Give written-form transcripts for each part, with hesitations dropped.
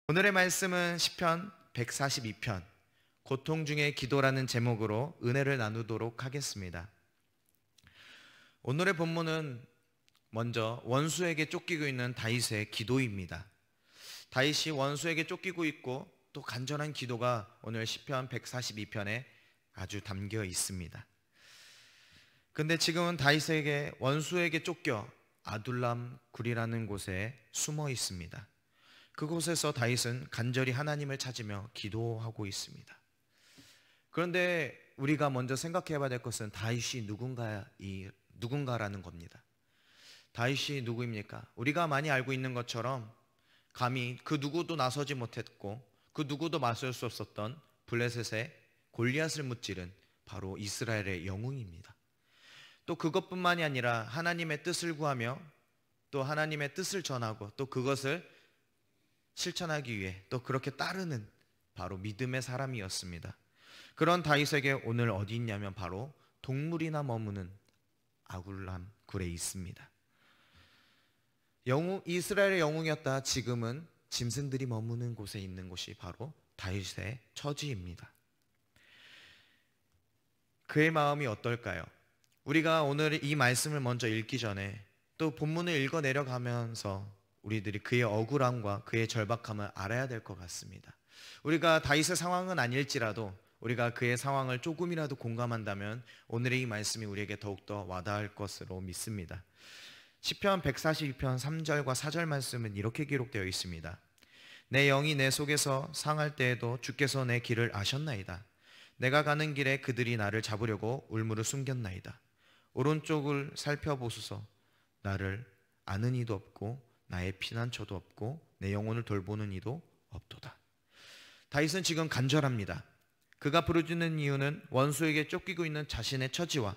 오늘의 말씀은 시편 142편 고통 중의 기도라는 제목으로 은혜를 나누도록 하겠습니다. 오늘의 본문은 먼저 원수에게 쫓기고 있는 다윗의 기도입니다. 다윗이 원수에게 쫓기고 있고 또 간절한 기도가 오늘 시편 142편에 아주 담겨 있습니다. 근데 지금은 다윗에게 원수에게 쫓겨 아둘람 굴이라는 곳에 숨어 있습니다. 그곳에서 다윗은 간절히 하나님을 찾으며 기도하고 있습니다. 그런데 우리가 먼저 생각해 봐야 될 것은 다윗이 누군가라는 겁니다. 다윗이 누구입니까? 우리가 많이 알고 있는 것처럼 감히 그 누구도 나서지 못했고 그 누구도 맞설 수 없었던 블레셋의 골리앗을 무찌른 바로 이스라엘의 영웅입니다. 또 그것뿐만이 아니라 하나님의 뜻을 구하며 또 하나님의 뜻을 전하고 또 그것을 실천하기 위해 또 그렇게 따르는 바로 믿음의 사람이었습니다. 그런 다윗에게 오늘 어디 있냐면 바로 동물이나 머무는 아둘람 굴에 있습니다. 이스라엘의 영웅이었다 지금은 짐승들이 머무는 곳에 있는 곳이 바로 다윗의 처지입니다. 그의 마음이 어떨까요? 우리가 오늘 이 말씀을 먼저 읽기 전에 또 본문을 읽어 내려가면서 우리들이 그의 억울함과 그의 절박함을 알아야 될 것 같습니다. 우리가 다윗의 상황은 아닐지라도 우리가 그의 상황을 조금이라도 공감한다면 오늘의 이 말씀이 우리에게 더욱더 와닿을 것으로 믿습니다. 시편 142편 3절과 4절 말씀은 이렇게 기록되어 있습니다. 내 영이 내 속에서 상할 때에도 주께서 내 길을 아셨나이다. 내가 가는 길에 그들이 나를 잡으려고 울무를 숨겼나이다. 오른쪽을 살펴보소서. 나를 아는 이도 없고 나의 피난처도 없고 내 영혼을 돌보는 이도 없도다. 다윗은 지금 간절합니다. 그가 부르짖는 이유는 원수에게 쫓기고 있는 자신의 처지와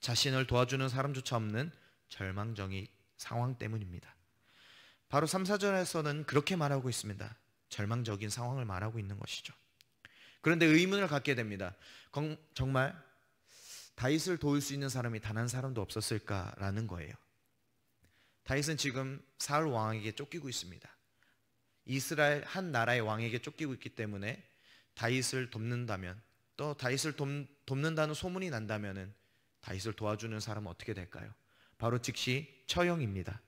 자신을 도와주는 사람조차 없는 절망적인 상황 때문입니다. 바로 3, 4절에서는 그렇게 말하고 있습니다. 절망적인 상황을 말하고 있는 것이죠. 그런데 의문을 갖게 됩니다. 정말 다윗을 도울 수 있는 사람이 단 한 사람도 없었을까라는 거예요. 다윗은 지금 사울 왕에게 쫓기고 있습니다. 이스라엘 한 나라의 왕에게 쫓기고 있기 때문에 다윗을 돕는다면 또 다윗을 돕는다는 소문이 난다면 다윗을 도와주는 사람은 어떻게 될까요? 바로 즉시 처형입니다.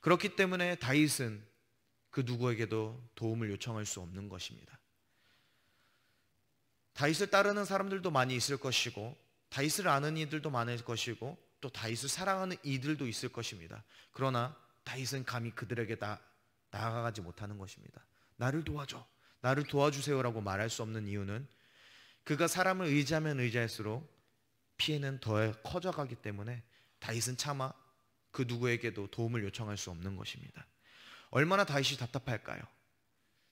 그렇기 때문에 다윗은 그 누구에게도 도움을 요청할 수 없는 것입니다. 다윗을 따르는 사람들도 많이 있을 것이고 다윗을 아는 이들도 많을 것이고 또 다윗을 사랑하는 이들도 있을 것입니다. 그러나 다윗은 감히 그들에게 나아가지 못하는 것입니다. 나를 도와줘, 나를 도와주세요라고 말할 수 없는 이유는 그가 사람을 의지하면 의지할수록 피해는 더 커져가기 때문에 다윗은 차마 그 누구에게도 도움을 요청할 수 없는 것입니다. 얼마나 다윗이 답답할까요?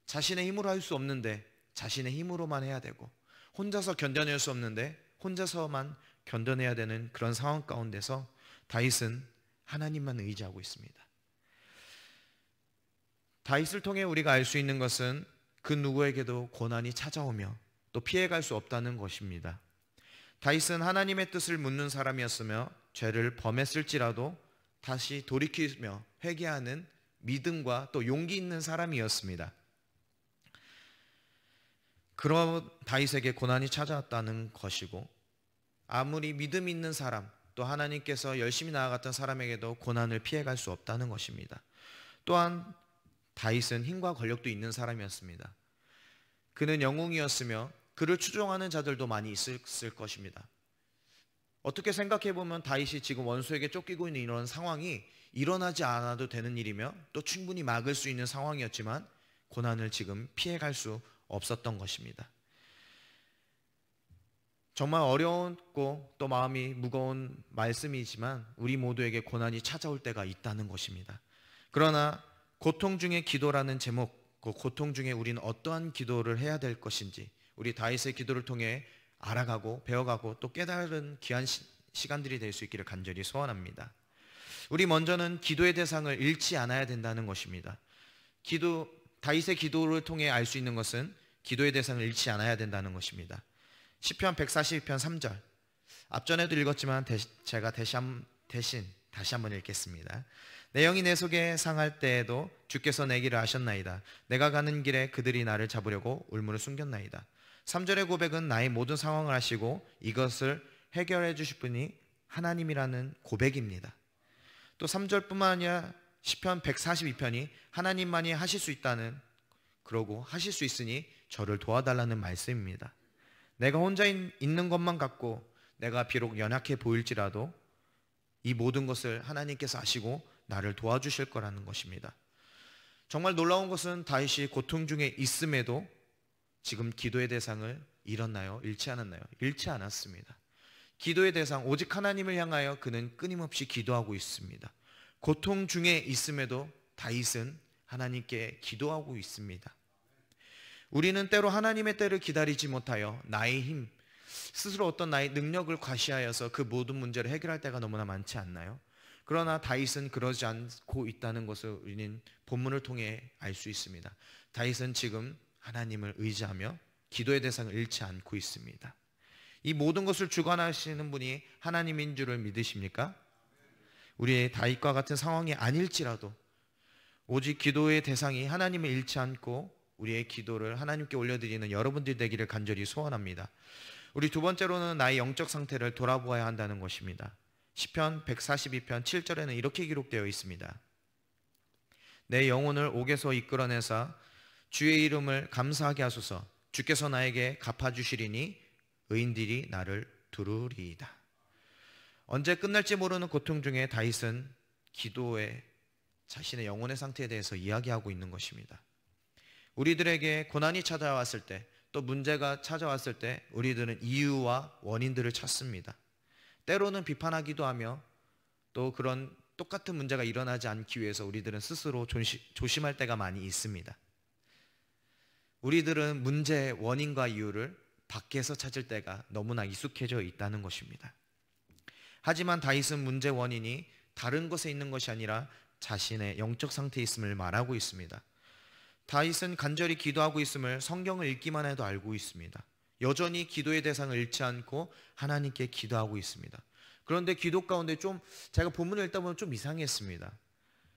자신의 힘으로 할 수 없는데 자신의 힘으로만 해야 되고 혼자서 견뎌낼 수 없는데 혼자서만 견뎌내야 되는 그런 상황 가운데서 다윗은 하나님만 의지하고 있습니다. 다윗을 통해 우리가 알 수 있는 것은 그 누구에게도 고난이 찾아오며 또 피해갈 수 없다는 것입니다. 다윗은 하나님의 뜻을 묻는 사람이었으며 죄를 범했을지라도 다시 돌이키며 회개하는 믿음과 또 용기 있는 사람이었습니다. 그런 다윗에게 고난이 찾아왔다는 것이고 아무리 믿음 있는 사람 또 하나님께서 열심히 나아갔던 사람에게도 고난을 피해갈 수 없다는 것입니다. 또한 다윗은 힘과 권력도 있는 사람이었습니다. 그는 영웅이었으며 그를 추종하는 자들도 많이 있을 것입니다. 어떻게 생각해 보면 다윗이 지금 원수에게 쫓기고 있는 이런 상황이 일어나지 않아도 되는 일이며 또 충분히 막을 수 있는 상황이었지만 고난을 지금 피해갈 수 없었던 것입니다. 정말 어려웠고 또 마음이 무거운 말씀이지만 우리 모두에게 고난이 찾아올 때가 있다는 것입니다. 그러나 고통 중의 기도라는 제목, 그 고통 중에 우리는 어떠한 기도를 해야 될 것인지 우리 다윗의 기도를 통해 알아가고 배워가고 또 깨달은 귀한 시간들이 될 수 있기를 간절히 소원합니다. 우리 먼저는 기도의 대상을 잃지 않아야 된다는 것입니다. 다윗의 기도를 통해 알 수 있는 것은 기도의 대상을 잃지 않아야 된다는 것입니다. 시편 142편 3절 앞전에도 읽었지만 제가 대신 다시 한번 읽겠습니다. 내 영이 내 속에 상할 때에도 주께서 내 길을 아셨나이다. 내가 가는 길에 그들이 나를 잡으려고 울무를 숨겼나이다. 3절의 고백은 나의 모든 상황을 아시고 이것을 해결해 주실 분이 하나님이라는 고백입니다. 또 3절뿐만 아니라 시편 142편이 하나님만이 하실 수 있다는, 그러고 하실 수 있으니 저를 도와달라는 말씀입니다. 내가 혼자 있는 것만 같고 내가 비록 연약해 보일지라도 이 모든 것을 하나님께서 아시고 나를 도와주실 거라는 것입니다. 정말 놀라운 것은 다윗이 고통 중에 있음에도 지금 기도의 대상을 잃었나요? 잃지 않았나요? 잃지 않았습니다. 기도의 대상 오직 하나님을 향하여 그는 끊임없이 기도하고 있습니다. 고통 중에 있음에도 다윗은 하나님께 기도하고 있습니다. 우리는 때로 하나님의 때를 기다리지 못하여 나의 힘, 스스로 어떤 나의 능력을 과시하여서 그 모든 문제를 해결할 때가 너무나 많지 않나요? 그러나 다윗은 그러지 않고 있다는 것을 우리는 본문을 통해 알 수 있습니다. 다윗은 지금 하나님을 의지하며 기도의 대상을 잃지 않고 있습니다. 이 모든 것을 주관하시는 분이 하나님인 줄을 믿으십니까? 우리의 다윗과 같은 상황이 아닐지라도 오직 기도의 대상이 하나님을 잃지 않고 우리의 기도를 하나님께 올려드리는 여러분들 되기를 간절히 소원합니다. 우리 두 번째로는 나의 영적 상태를 돌아보아야 한다는 것입니다. 시편 142편 7절에는 이렇게 기록되어 있습니다. 내 영혼을 옥에서 이끌어내사 주의 이름을 감사하게 하소서. 주께서 나에게 갚아주시리니 의인들이 나를 두루리이다. 언제 끝날지 모르는 고통 중에 다윗은 기도에 자신의 영혼의 상태에 대해서 이야기하고 있는 것입니다. 우리들에게 고난이 찾아왔을 때, 또 문제가 찾아왔을 때 우리들은 이유와 원인들을 찾습니다. 때로는 비판하기도 하며 또 그런 똑같은 문제가 일어나지 않기 위해서 우리들은 스스로 조심할 때가 많이 있습니다. 우리들은 문제의 원인과 이유를 밖에서 찾을 때가 너무나 익숙해져 있다는 것입니다. 하지만 다윗은 문제 원인이 다른 것에 있는 것이 아니라 자신의 영적 상태에 있음을 말하고 있습니다. 다윗은 간절히 기도하고 있음을 성경을 읽기만 해도 알고 있습니다. 여전히 기도의 대상을 잃지 않고 하나님께 기도하고 있습니다. 그런데 기도 가운데 제가 본문을 읽다 보면 좀 이상했습니다.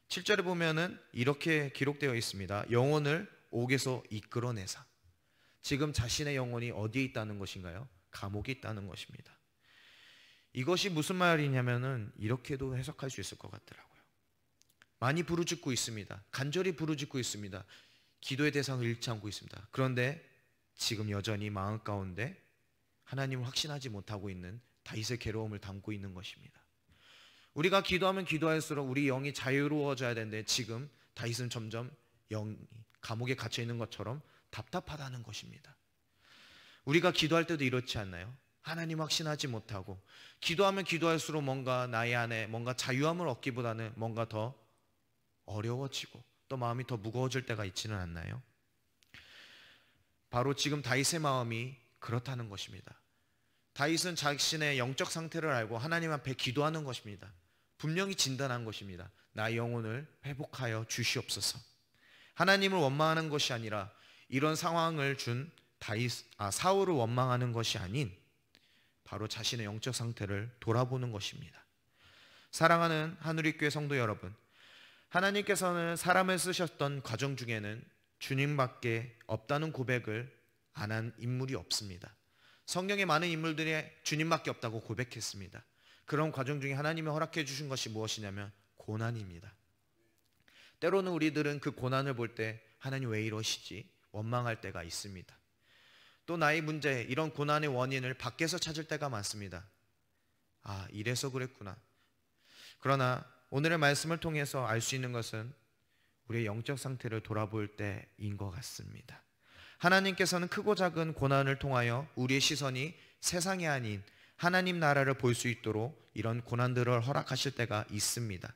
7절에 보면은 이렇게 기록되어 있습니다. 영혼을 옥에서 이끌어내사. 지금 자신의 영혼이 어디에 있다는 것인가요? 감옥에 있다는 것입니다. 이것이 무슨 말이냐면은 이렇게도 해석할 수 있을 것 같더라고요. 많이 부르짖고 있습니다. 간절히 부르짖고 있습니다. 기도의 대상을 잃지 않고 있습니다. 그런데 지금 여전히 마음 가운데 하나님을 확신하지 못하고 있는 다윗의 괴로움을 담고 있는 것입니다. 우리가 기도하면 기도할수록 우리 영이 자유로워져야 되는데 지금 다윗은 점점 영이 감옥에 갇혀 있는 것처럼 답답하다는 것입니다. 우리가 기도할 때도 이렇지 않나요? 하나님 확신하지 못하고 기도하면 기도할수록 뭔가 나의 안에 뭔가 자유함을 얻기보다는 뭔가 더 어려워지고 또 마음이 더 무거워질 때가 있지는 않나요? 바로 지금 다윗의 마음이 그렇다는 것입니다. 다윗은 자신의 영적 상태를 알고 하나님 앞에 기도하는 것입니다. 분명히 진단한 것입니다. 나의 영혼을 회복하여 주시옵소서. 하나님을 원망하는 것이 아니라 이런 상황을 준 사울을 원망하는 것이 아닌 바로 자신의 영적 상태를 돌아보는 것입니다. 사랑하는 하누리교회 성도 여러분, 하나님께서는 사람을 쓰셨던 과정 중에는 주님밖에 없다는 고백을 안 한 인물이 없습니다. 성경의 많은 인물들이 주님밖에 없다고 고백했습니다. 그런 과정 중에 하나님이 허락해 주신 것이 무엇이냐면 고난입니다. 때로는 우리들은 그 고난을 볼 때 하나님 왜 이러시지? 원망할 때가 있습니다. 또 나의 문제, 이런 고난의 원인을 밖에서 찾을 때가 많습니다. 아, 이래서 그랬구나. 그러나 오늘의 말씀을 통해서 알 수 있는 것은 우리의 영적 상태를 돌아볼 때인 것 같습니다. 하나님께서는 크고 작은 고난을 통하여 우리의 시선이 세상이 아닌 하나님 나라를 볼 수 있도록 이런 고난들을 허락하실 때가 있습니다.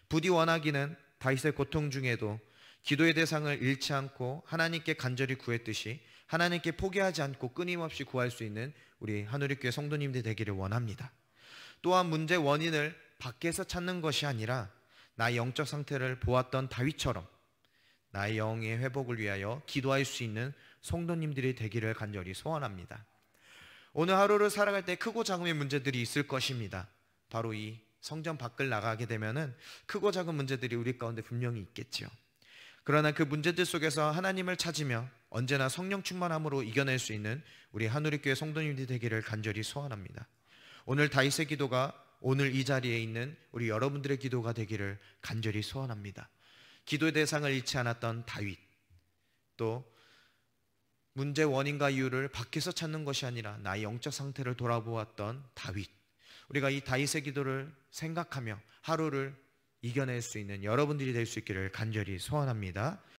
부디 원하기는 다윗의 고통 중에도 기도의 대상을 잃지 않고 하나님께 간절히 구했듯이 하나님께 포기하지 않고 끊임없이 구할 수 있는 우리 하누리교회 성도님들 되기를 원합니다. 또한 문제 원인을 밖에서 찾는 것이 아니라 나의 영적 상태를 보았던 다윗처럼 나의 영의 회복을 위하여 기도할 수 있는 성도님들이 되기를 간절히 소원합니다. 오늘 하루를 살아갈 때 크고 작은 문제들이 있을 것입니다. 바로 이 성전 밖을 나가게 되면은 크고 작은 문제들이 우리 가운데 분명히 있겠지요. 그러나 그 문제들 속에서 하나님을 찾으며 언제나 성령 충만함으로 이겨낼 수 있는 우리 한우리교회 성도님들이 되기를 간절히 소원합니다. 오늘 다윗의 기도가 오늘 이 자리에 있는 우리 여러분들의 기도가 되기를 간절히 소원합니다. 기도의 대상을 잃지 않았던 다윗, 또 문제 원인과 이유를 밖에서 찾는 것이 아니라 나의 영적 상태를 돌아보았던 다윗, 우리가 이 다윗의 기도를 생각하며 하루를 이겨낼 수 있는 여러분들이 될 수 있기를 간절히 소원합니다.